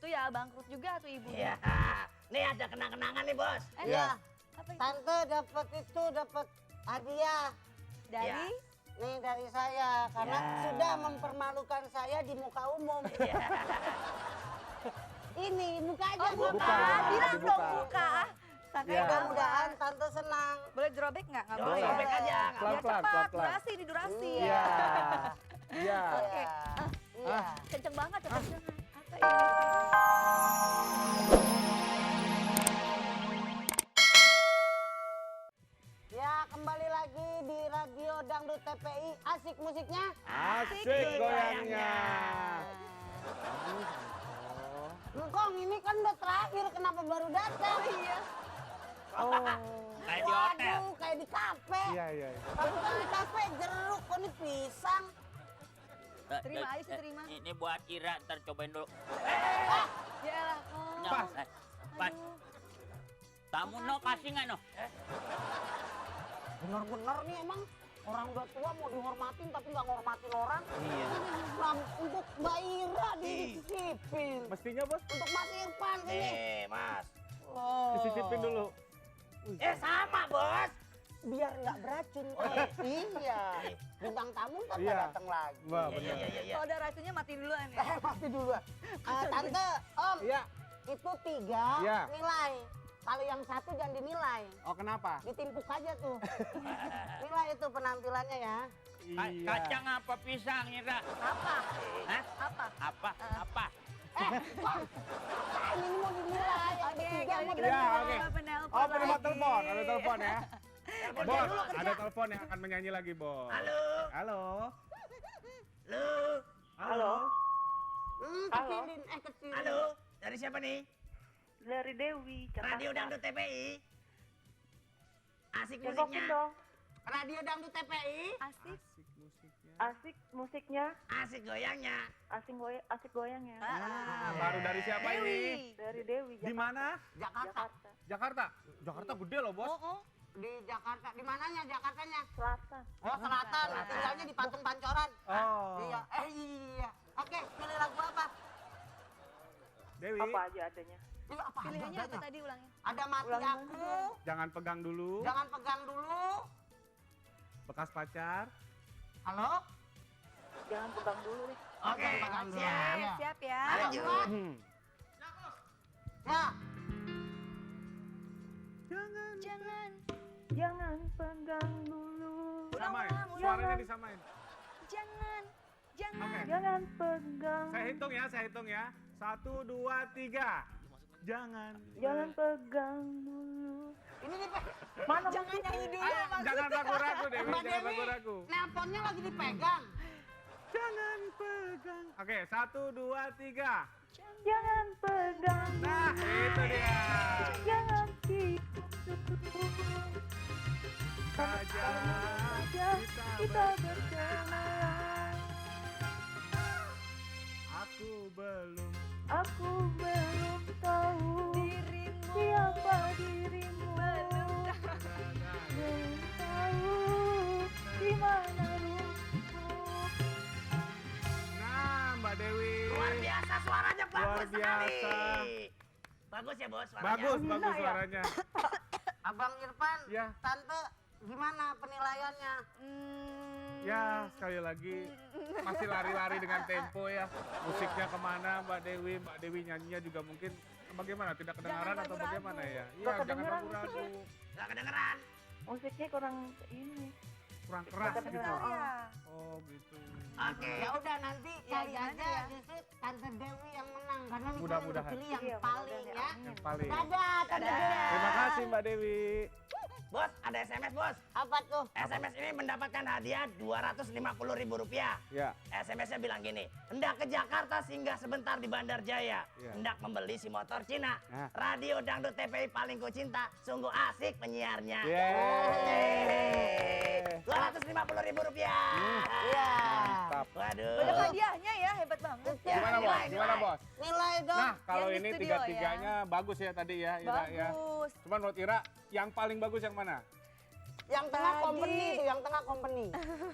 gitu ya, bangkrut juga tuh ibu. Iya. Nih ada kenang-kenangan nih, Bos. Iya. Apa itu? Tante dapat hadiah. Dari? Ya. Nih dari saya karena Ya. sudah mempermalukan saya di muka umum. Ini buka aja. Oh, buka. Buka. Bilang Dibuka. dong buka. Sampai Ya. Mudah-mudahan tante senang. Boleh dirobek nggak? Nggak Coba boleh. sobek aja. Biar Pelan-pelan, cepat, pelan-pelan. durasi di durasi. Iya. Iya. Oke. Iya. Kenceng banget ya pegangan. Apa ini? Ya kembali lagi di Radio Dangdut TPI. Asik musiknya. Asik goyangnya. Engkong ini kan udah terakhir, kenapa baru datang? Iya. Oh. Kayak di hotel. Waduh, kayak di kafe. Iya, iya. Tapi kan di kafe jeruk, kok ini pisang. Terima aja sih, terima. Ini buat Ira, ntar cobain dulu. Yalah. Oh. Pas. Pas. Kamu no kasih nggak no? Bener-bener nih emang orang udah tua mau dihormatin tapi nggak ngormatin orang. Iya. Nah, untuk Mbak Ira disisipin. Mestinya, Bos, Untuk Mas Irfan ini. Nih, Mas. Oh. disisipin dulu. Sama, Bos. Biar nggak beracun. Iya. Bintang tamu ntar Iya. datang lagi. Wah, Iya, benar. iya, iya. Kalau ada racunnya mati duluan ya. Mati duluan. Tante, Om, Iya. itu 3 Iya. nilai. Kalau yang 1 jangan dinilai. Oh, kenapa? Ditimpuk aja tuh. Nilai itu penampilannya ya. Iya. Kacang apa pisang, Ira? Apa? Hah? Apa? Apa? Apa? Ini mau dinilai. Yang Oke, ketiga kali mau ini kita Iya, dinilai. oke. penelpon Oh, penerima lagi. telepon. Ada telepon ya. Bos, dulu kerja. ada telepon yang akan menyanyi lagi, Bos. Halo. Halo. Halo. Halo. Kecilin, kecilin. Halo. Dari siapa nih? Dari Dewi, Radio Dangdut TPI. Asik Tengokin musiknya. dong. Radio Dangdut TPI. Asik. Asik musiknya. Asik musiknya, Asik goyangnya. asik goyangnya. Ah, baru dari siapa ini? Dewi. Dari Dewi, Di mana? Jakarta. Jakarta. Jakarta. Jakarta gede loh, Bos. Oh, oh. Di Jakarta. Di mananya Jakartanya? Selatan. Oh, selatan. Tinggalnya di Patung Pancoran. Oh. Iya. Iya. Oke, pilih lagu apa? Dewi, Apa aja adanya. Pilih apa? Pilihannya aja apa adanya. tadi ulangnya? Ada Mati Ulangi Aku. jangan pegang dulu. Jangan pegang dulu. Bekas pacar. Halo? Jangan pegang dulu nih. Oke, pegang dulu. siap. Iya. Siap ya. Lanjut. Ya. Jangan. Jangan. Jangan pegang dulu. Samain. ulang. Suaranya disamain. Jangan. Jangan. Oke. Jangan pegang. Saya hitung ya. 1, 2, 3. Jangan. Jangan pegang dulu. Ini nih, Mana Jangan musiknya? nyanyi dulu Ah, maksudnya. jangan ragu-ragu, Dewi. Mbak Jangan Dewi, ragu-ragu. nelponnya lagi dipegang. Jangan pegang. Oke, 1, 2, 3. Jangan pegang. Nah, itu dia. Jangan tidur. Saja Kita berkenalan. Aku belum tahu Dirimu. siapa dirimu. Belum Belum tahu di mana rumputmu. Nah, Mbak Dewi. Luar biasa suaranya bagus Luar biasa. sekali. Bagus ya, Bos, suaranya. Bagus ya? suaranya. Abang Irfan, Ya. Tante gimana penilaiannya? Ya, sekali lagi masih lari-lari dengan tempo ya. Musiknya kemana Mbak Dewi? Mbak Dewi nyanyinya juga mungkin bagaimana? Tidak kedengaran Jangan atau ragu-ragu. bagaimana ya? Iya, Nggak jangan kedengeran ragu-ragu. Gak kedengeran. Musiknya kurang ini. Kurang keras Nggak gitu. kedengeran. Ya. Oh, gitu. Oke. Ya udah nanti Ya, kali gimana aja ya? justru Tante Dewi yang menang karena ini Mudah-mudahan. pilih yang Iya, paling mudah-mudahan ya. amin. Yang paling. Dadah, Tante Dewi. Terima kasih Mbak Dewi. Bos, ada SMS, Bos. Apa tuh? SMS ini mendapatkan hadiah Rp250.000. Ya. SMS-nya bilang gini, hendak ke Jakarta singgah sebentar di Bandar Jaya. Iya. Hendak membeli si motor Cina. Nah. Radio Dangdut TPI paling ku cinta. Sungguh asik penyiarnya. Yeay. Rp250.000. Iya. Mantap. Waduh. Banyak hadiahnya ya, hebat banget. Ya, Gimana Bos? nilai, Gimana nilai. Bos? Nilai dong. Nah, kalau Yang di ini studio tiga-tiganya bagus ya tadi ya, Ira ya. Bagus. Cuman menurut Ira, yang paling bagus yang mana? Yang tengah Tadi- company itu, yang tengah company.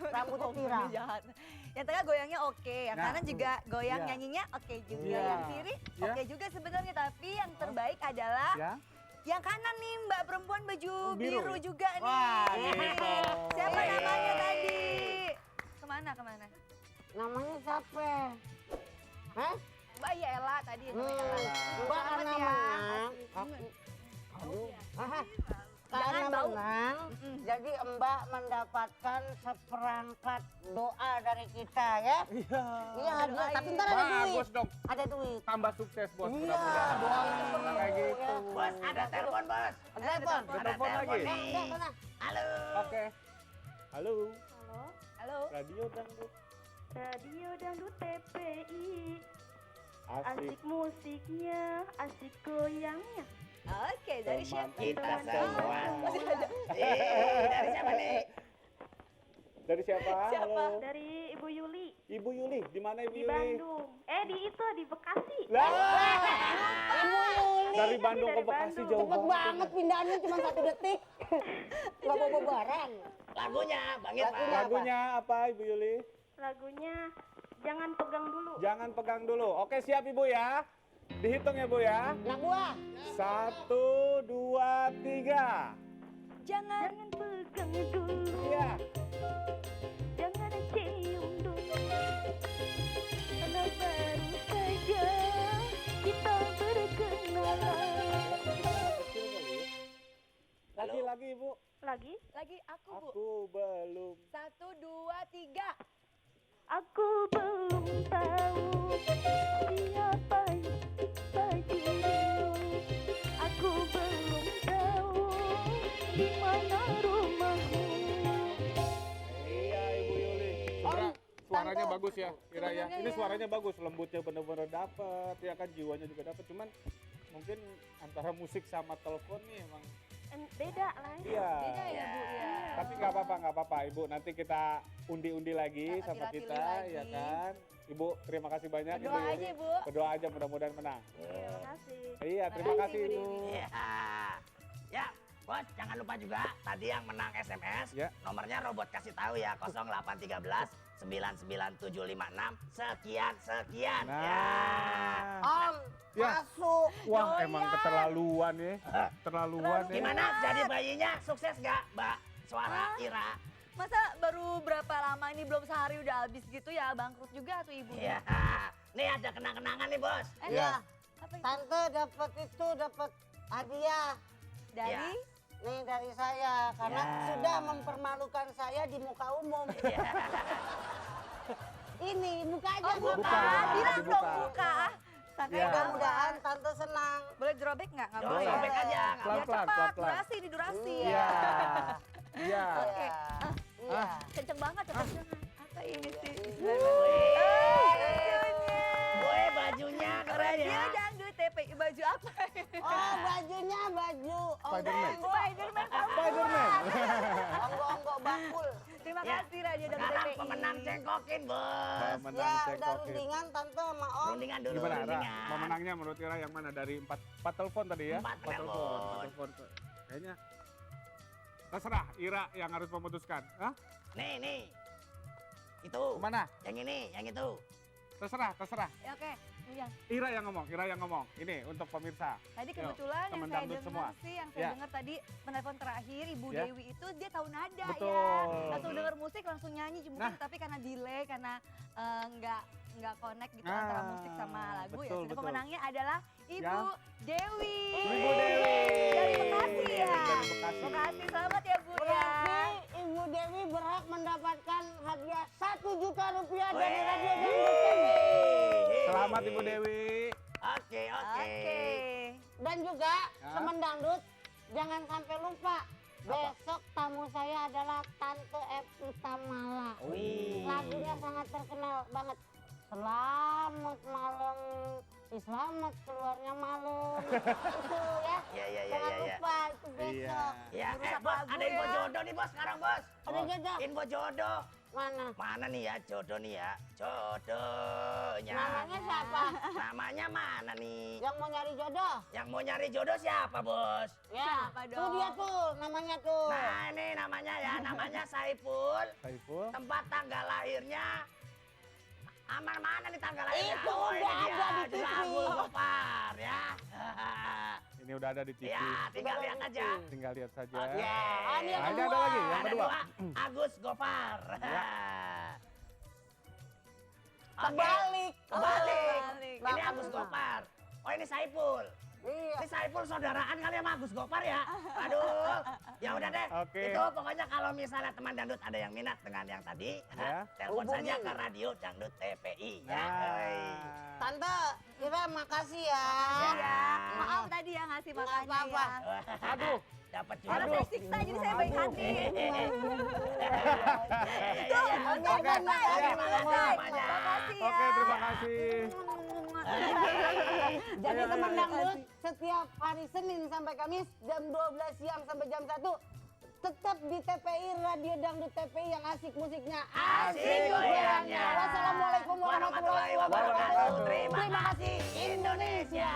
Rambutnya pirang. Jahat. Yang tengah goyangnya oke, yang Nah, kanan juga goyang iya. nyanyinya oke juga, Iya. yang kiri Iya. oke juga sebenarnya, tapi yang terbaik adalah Ya. yang kanan nih Mbak perempuan baju Biru biru ya? juga nih. Wah, gitu. Siapa Wih. namanya tadi? Kemana? Namanya siapa? Hah? Mbak Yela tadi namanya Ella. Mbak Selamat karena ya. menang. Asik. Aduh. Aha. Jangan Karena bau. menang, jadi Mbak mendapatkan seperangkat doa dari kita ya. Iya. Iya, hadiah. Tapi ntar ada duit. Bagus dong. Ada duit. Tambah sukses bos. Iya, Mudah-mudahan. doain Kayak gitu. Bos, ada telepon bos. Ada telepon. Ada telepon lagi? telepon nih. Udah, sana. Halo. Oke. Halo. Halo, Halo. Radio Dangdut. Radio Dangdut TPI. Asik. Asik musiknya, asik goyangnya. Oke, dari Teman siapa? Kita Teman semua. Masih ada. Dari siapa nih? Dari siapa? Siapa? Halo. Dari Ibu Yuli Ibu Yuli. Di mana Ibu di Yuli? Bandung. Di Bekasi. Lah. Ibu Yuli. Dari Bandung ke dari Bekasi Bandung. jauh Cepet banget pindahannya cuma 1 detik. Gak bawa barang. Lagunya, Bang Irfan. Lagunya. Lagunya apa Ibu Yuli? Lagunya Jangan Pegang Dulu. Jangan pegang dulu. Oke, siap Ibu ya. Dihitung ya Bu ya. Nah gua. 1, 2, 3. Jangan Jangan pegang dulu. Iya. Jangan cium dulu. Karena baru saja kita berkenalan. Lagi Ibu. Lagi. lagi aku Bu. Aku belum. 1, 2, 3. Aku belum tahu siapa dirimu. Aku belum tahu di mana rumahmu. Iya Ibu Yuli. Suaranya Tante. bagus ya, Ira ya. Sebenarnya Ini ya. suaranya bagus, lembutnya bener-bener dapet, ya kan jiwanya juga dapet. Cuman mungkin antara musik sama telepon nih emang. Beda lah. Iya. Beda ya Bu ya. Tapi nggak apa-apa Ibu. Nanti kita undi-undi lagi Kita sama pilih-pilih kita, lagi. ya kan. Ibu terima kasih banyak. Berdoa Ibu aja Yuli. Bu. Berdoa aja mudah-mudahan menang. Terima kasih. Iya, terima Makasih, kasih Bu Ibu. Dewi. Iya. Ya, bos jangan lupa juga tadi yang menang SMS. Ya. Nomornya robot kasih tahu ya 0813 99756 sekian. Nah. Ya. Om, Ya. masuk. Wah, emang keterlaluan ya. Terlaluan ya. Gimana jadi bayinya sukses gak Mbak Suara Ira? Masa baru berapa lama ini belum sehari udah habis gitu ya, bangkrut juga tuh ibu. Iya. Nih ada kenang-kenangan nih bos. Iya. Apa itu? Tante dapat hadiah. Dari Ya. Nih dari saya karena Ya. sudah mempermalukan saya di muka umum. Iya. Ini buka aja Oh, Bapak. buka. bilang dibuka. dong buka. Sampai Ya. Mudah-mudahan Tante senang. Boleh dirobek nggak? Nggak Coba boleh. sobek aja. Biar Pelan-pelan, cepat, pelan-pelan. durasi di durasi. Iya. Iya. Oke. Iya. Kenceng banget ya kenceng. Apa ini sih? Gue bajunya keren Dia ya. dangdut TPI baju apa? Oh, bajunya baju Spiderman. Spiderman kamu. Spiderman. Onggok-onggok bakul. Terima Ya. kasih Radio Dangdut Sekarang TPI. pemenang cengkokin bos. Pemenang Ya, udah cengkokin. rundingan Tante sama Om. Rundingan dulu. Gimana Ra? Rundingan. Pemenangnya menurut Ira yang mana dari 4 telepon tadi ya? Empat Empat telepon. Empat telepon. Kayaknya terserah Ira yang harus memutuskan. Hah? Nih. Itu. Kemana? Yang ini, yang itu. Terserah. Ya, oke. Iya. Ira yang ngomong. Ini untuk pemirsa. Tadi Yo, kebetulan yang teman saya dangdut dengar semua. sih, yang saya Ya. dengar tadi penelpon terakhir Ibu Ya. Dewi itu dia tahu nada ya. Betul. Langsung dengar musik langsung nyanyi mungkin Nah. tapi karena delay karena nggak connect gitu Nah, antara musik sama lagu ya. betul, Jadi betul. pemenangnya adalah Ibu Ya. Dewi. Ibu Dewi. Dari Bekasi ya. Dari Bekasi. Bekasi, selamat ya Bu ya. Berarti Ibu Dewi berhak mendapatkan hadiah 1 juta rupiah dari Wih. Radio Dangdut TV. Selamat Ibu Dewi. Oke. Oke. Dan juga Ya. teman dangdut jangan sampai lupa. Besok tamu saya adalah Tante Evi Tamala. Wih. Lagunya sangat terkenal banget. Selamat malam, selamat keluarnya malam. Itu ya. Iya. Jangan lupa itu besok. Ya, Rusak bos, lagu ada info ya. jodoh nih bos sekarang bos. Ada jodoh. Info jodoh. Mana? Mana nih ya jodoh nih ya? Jodohnya. Namanya siapa? Namanya mana nih? Yang mau nyari jodoh? Yang mau nyari jodoh siapa, Bos? Ya, Siapa tuh dong? dia tuh, namanya tuh. Nah, ini namanya ya, namanya Saiful. Saiful. Tempat tanggal lahirnya aman mana nih tanggal lahirnya? Itu Oh, ini udah dia, ada di TV. Jagul Gopar ya. Ini udah ada di TV. Ya, tinggal lihat aja. Tinggal lihat saja. Oke. ini yang Ada kedua. lagi, yang Ada kedua. dua, Agus Gopar. Ya. Oke. Kebalik. Kebalik. Kebalik. Ini Belakang Agus dulu. Gopar. Oh, ini Saiful. Iya. Ini Saiful saudaraan kali sama Agus Gopar ya. Aduh. Ya udah deh. Oke. Itu pokoknya kalau misalnya teman dangdut ada yang minat dengan yang tadi, Ya. telepon Hubungin. saja ke radio Dangdut TPI ya. Nah. Tante, Ira makasih ya. Iya. Maaf tadi ya ngasih Nggak makannya apa-apa. ya. Aduh. Dapat juga. Karena saya siksa jadi saya baik hati. Iya. Oke, Oke, bye. ya. Terima kasih. Makasih ya. Oke, terima kasih. Jadi Ayo, teman ayo. dangdut setiap hari Senin sampai Kamis jam 12 siang sampai jam 1 tetap di TPI Radio Dangdut TPI yang asik musiknya, Asik goyangnya. Wassalamualaikum warahmatullahi wabarakatuh. Terima kasih Indonesia.